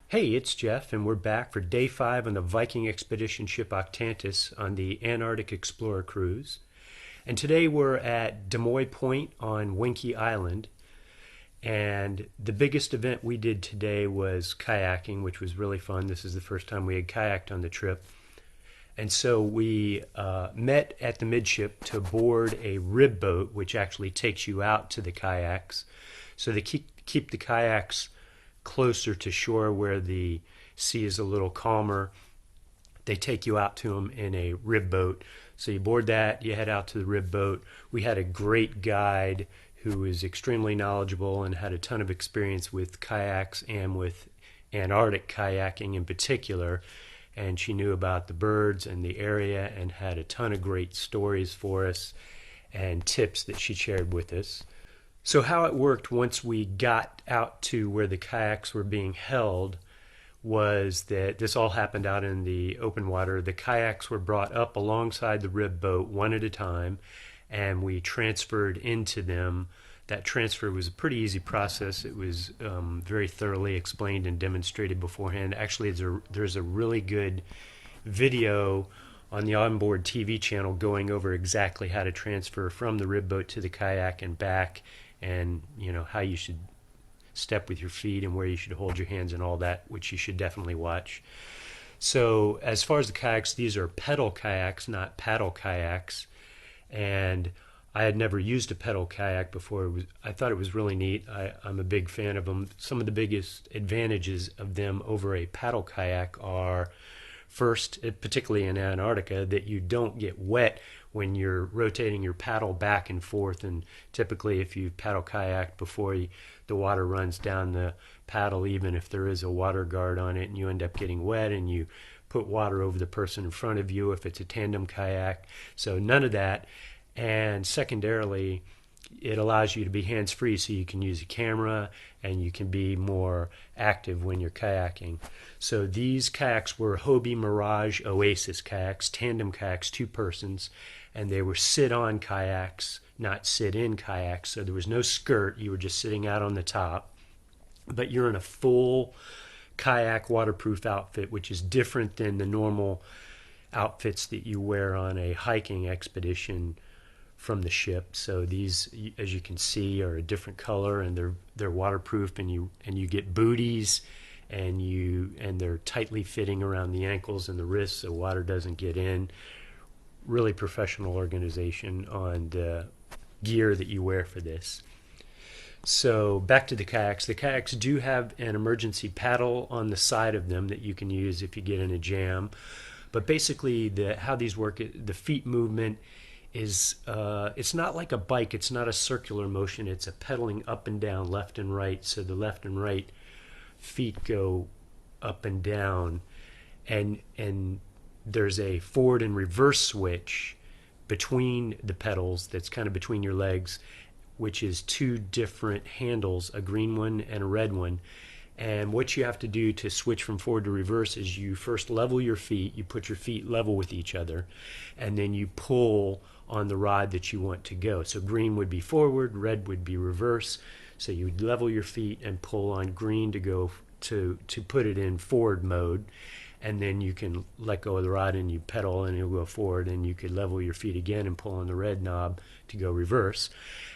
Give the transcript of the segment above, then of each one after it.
Hey, it's Jeff, and we're back for day 5 on the Viking expedition ship Octantis on the Antarctic Explorer cruise. And today we're at Damoy Point on Wiencke Island. And the biggest event we did today was kayaking, which was really fun. This is the first time we had kayaked on the trip. And so we met at the midship to board a rib boat, which actually takes you out to the kayaks. So they keep the kayaks closer to shore where the sea is a little calmer. They take you out to them in a rib boat. So you board that, you head out to the rib boat. We had a great guide who was extremely knowledgeable and had a ton of experience with kayaks and with Antarctic kayaking in particular. And she knew about the birds and the area and had a ton of great stories for us and tips that she shared with us. So how it worked once we got out to where the kayaks were being held was that this all happened out in the open water. The kayaks were brought up alongside the rib boat one at a time, and we transferred into them. That transfer was a pretty easy process. It was very thoroughly explained and demonstrated beforehand. Actually, there's a really good video on the onboard TV channel going over exactly how to transfer from the rib boat to the kayak and back, and how you should step with your feet and where you should hold your hands and all that, which you should definitely watch. So as far as the kayaks, these are pedal kayaks, not paddle kayaks, and I had never used a pedal kayak before. I thought it was really neat. I'm a big fan of them. Some of the biggest advantages of them over a paddle kayak are, first, particularly in Antarctica, that you don't get wet when you're rotating your paddle back and forth. And typically if you paddle kayak before, the water runs down the paddle, even if there is a water guard on it, and you end up getting wet and you put water over the person in front of you if it's a tandem kayak. So none of that. And secondarily, it allows you to be hands-free, so you can use a camera and you can be more active when you're kayaking. So these kayaks were Hobie Mirage Oasis kayaks, tandem kayaks, 2 persons, and they were sit-on kayaks, not sit-in kayaks. So there was no skirt. You were just sitting out on the top. But you're in a full kayak waterproof outfit, which is different than the normal outfits that you wear on a hiking expedition from the ship. So these, as you can see, are a different color, and they're waterproof, and you get booties, and they're tightly fitting around the ankles and the wrists so water doesn't get in. Really professional organization on the gear that you wear for this. So back to the kayaks. The kayaks do have an emergency paddle on the side of them that you can use if you get in a jam. But basically, how these work, the feet movement is, it's not like a bike. It's not a circular motion. It's a pedaling up and down, left and right. So the left and right feet go up and down, and there's a forward and reverse switch between the pedals that's kind of between your legs, which is 2 different handles, a green one and a red one. And what you have to do to switch from forward to reverse is you first level your feet, you put your feet level with each other, and then you pull on the rod that you want to go. So green would be forward, red would be reverse. So you would level your feet and pull on green to go to put it in forward mode, and then you can let go of the rod and you pedal and it'll go forward, and you could level your feet again and pull on the red knob to go reverse.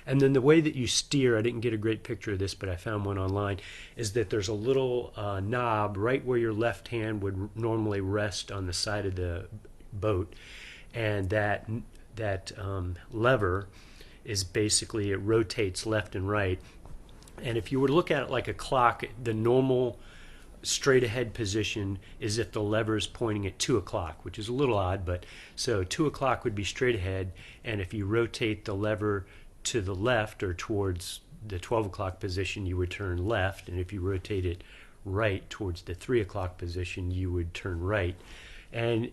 And then the way that you steer, I didn't get a great picture of this, but I found one online, is that there's a little knob right where your left hand would normally rest on the side of the boat, and that lever is basically, it rotates left and right. And if you were to look at it like a clock, the normal straight ahead position is if the lever is pointing at 2 o'clock, which is a little odd, but so 2 o'clock would be straight ahead, and if you rotate the lever to the left or towards the 12 o'clock position, you would turn left, and if you rotate it right towards the 3 o'clock position, you would turn right. And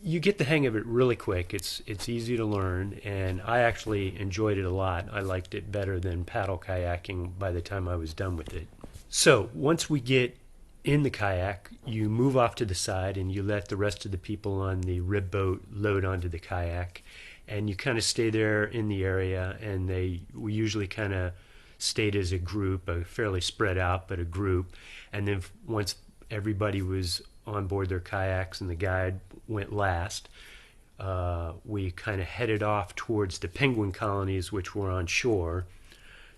you get the hang of it really quick. It's easy to learn, and I actually enjoyed it a lot. I liked it better than paddle kayaking by the time I was done with it. So once we get in the kayak, you move off to the side and you let the rest of the people on the rib boat load onto the kayak, and you kind of stay there in the area, and we usually kind of stayed as a group, fairly spread out, but a group. And then once everybody was on board their kayaks and the guide went last, we kind of headed off towards the penguin colonies, which were on shore.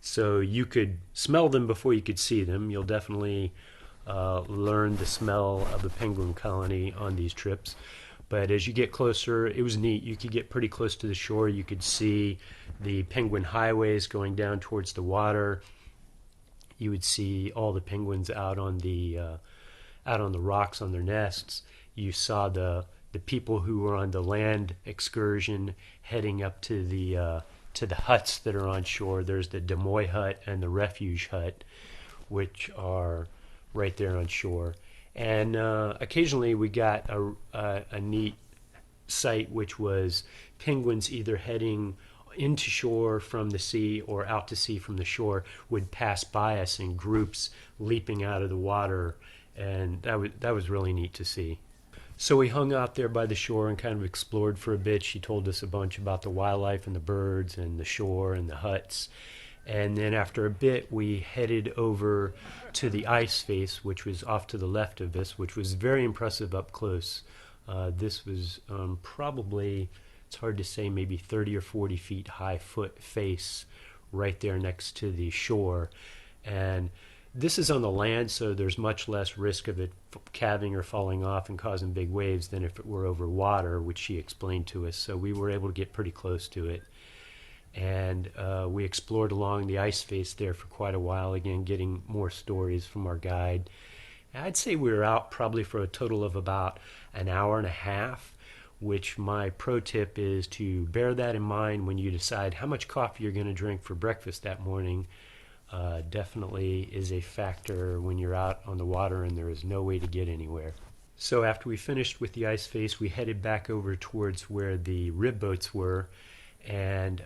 So you could smell them before you could see them. You'll definitely learn the smell of a penguin colony on these trips. But as you get closer, it was neat. You could get pretty close to the shore. You could see the penguin highways going down towards the water. You would see all the penguins out on the rocks on their nests. You saw the people who were on the land excursion heading up to the huts that are on shore. There's the Damoy hut and the refuge hut, which are right there on shore. And occasionally we got a neat sight, which was penguins either heading into shore from the sea or out to sea from the shore would pass by us in groups, leaping out of the water, and that was really neat to see. So we hung out there by the shore and kind of explored for a bit. She told us a bunch about the wildlife and the birds and the shore and the huts. And then after a bit, we headed over to the ice face, which was off to the left of us, which was very impressive up close. This was probably, it's hard to say, maybe 30 or 40 feet high face right there next to the shore. And this is on the land, so there's much less risk of it calving or falling off and causing big waves than if it were over water, which she explained to us. So we were able to get pretty close to it. And we explored along the ice face there for quite a while, again getting more stories from our guide. I'd say we were out probably for a total of about an hour and a half, which my pro tip is to bear that in mind when you decide how much coffee you're going to drink for breakfast that morning. Definitely is a factor when you're out on the water and there is no way to get anywhere. So after we finished with the ice face, we headed back over towards where the rib boats were. And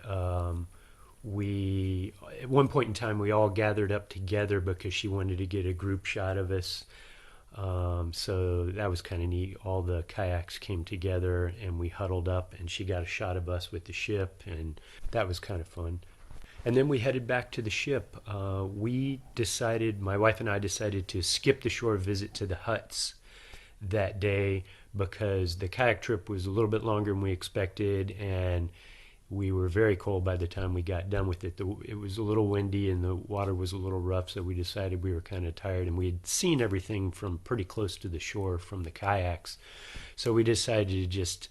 we, at one point in time, we all gathered up together because she wanted to get a group shot of us. So that was kind of neat. All the kayaks came together and we huddled up and she got a shot of us with the ship, and that was kind of fun. And then we headed back to the ship. My wife and I decided to skip the shore visit to the huts that day because the kayak trip was a little bit longer than we expected, and we were very cold by the time we got done with it. It was a little windy and the water was a little rough, so we decided we were kind of tired, and we had seen everything from pretty close to the shore from the kayaks. So we decided to just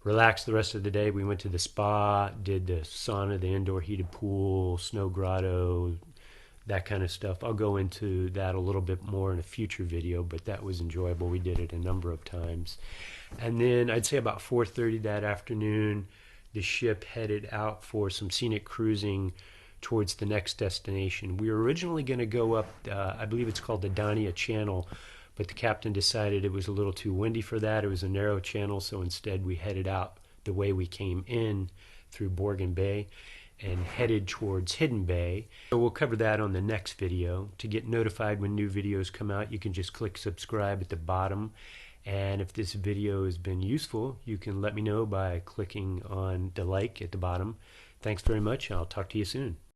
relax the rest of the day. We went to the spa, did the sauna, the indoor heated pool, snow grotto, that kind of stuff. I'll go into that a little bit more in a future video, but that was enjoyable. We did it a number of times. And then I'd say about 4:30 that afternoon, the ship headed out for some scenic cruising towards the next destination. We were originally going to go up, I believe it's called the Dania Channel, but the captain decided it was a little too windy for that. It was a narrow channel, so instead we headed out the way we came in through Borgen Bay and headed towards Hidden Bay. So we'll cover that on the next video. To get notified when new videos come out, you can just click subscribe at the bottom. And if this video has been useful, you can let me know by clicking on the like at the bottom. Thanks very much. I'll talk to you soon.